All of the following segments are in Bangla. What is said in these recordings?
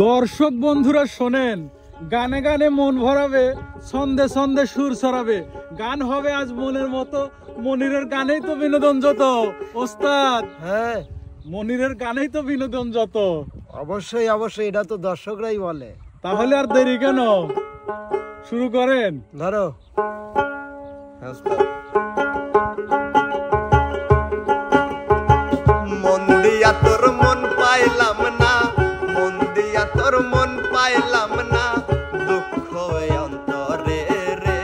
দর্শক বন্ধুরা শোনেন, গানে গানে মন ভরাবে, ছন্দে ছন্দে সুর ছড়াবে। গান হবে আজ মনের মতো, মনিরের গানেই তো বিনোদন যত। ওস্তাদ, হ্যাঁ মনিরের গানেই তো বিনোদন যত। অবশ্যই অবশ্যই, এটা তো দর্শকরাই বলে। তাহলে আর দেরি কেন, শুরু করেন। ধরো মন দিয়া তোর মন পাইলাম না, মন দিয়া তোর মন পাইলাম না, দুঃখ অন্তরে রে,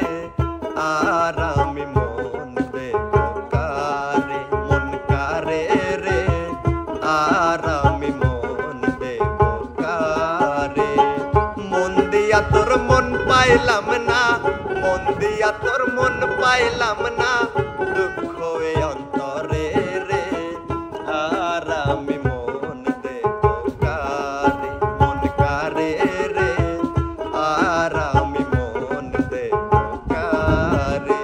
আর আমি মন দেব কারে, মন কারে রে, আর আমি মন দেব কারে। মন দিয়া তোর মন পাইলাম না, মন দিয়া তোর মন পাইলাম না, দুঃখ অন্তরে রে, আর আমি মন দেব কারে, মন কারে রে, আর আমি মন দেব কারে।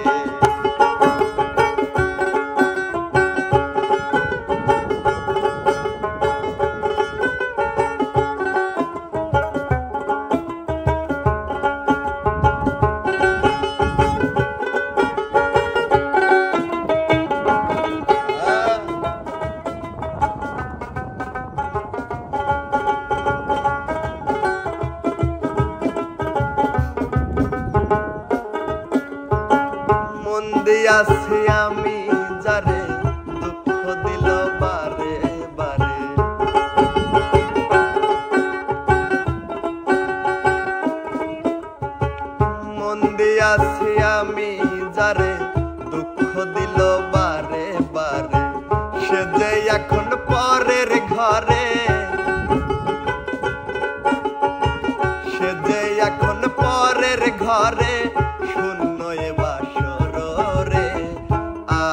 মন দিয়াছি আমি যারে, দুঃখ দিল বারে বারে। মন দিয়াছি আমি যারে, দুঃখ দিল বারে বারে। সে যে এখন পরের ঘরে, সে যে এখন পরের ঘরে, শূন্য এ বাসর রে,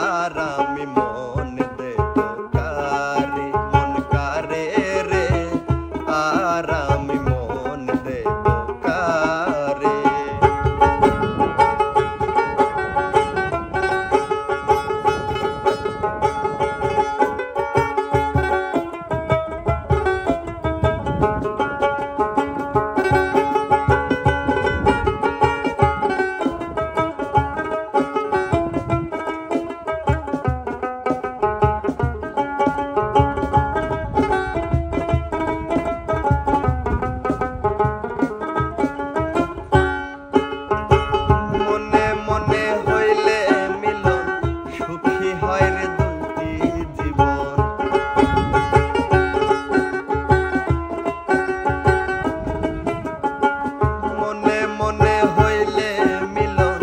আর আমি মন দেব কারে, মন কারে রে, আর আমি মন দেব কারে। মনে মনে হইলে মিলন, সুখী হয় রে দুটি জীবন। মনে মনে হইলে মিলন,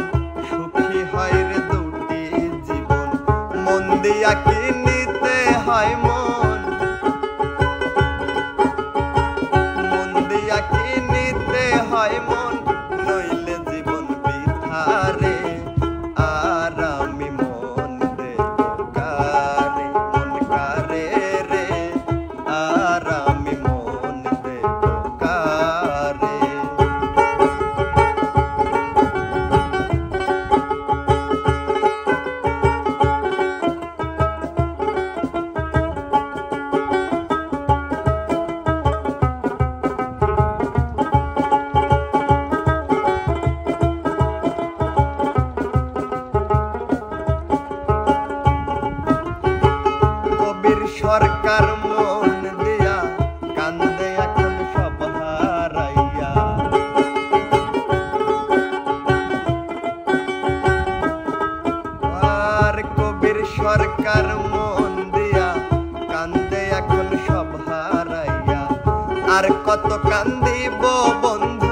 সুখী হয় রে দুটি জীবন। মন দিয়া কি নিতে হয় মন, মন দিয়া কি নিতে হয় মন, নইলে জীবন বিথারে, আর আমি মন দেব কারে, মন কারে রে, আর আমি মন দেব কারে। কবির সরকার মন দিয়া কান্দে এখন সব হারাইয়া। আর কবির সরকার মন দিয়া কান্দে এখন সব হারাইয়া। আর কত কান্দিব বন্ধু,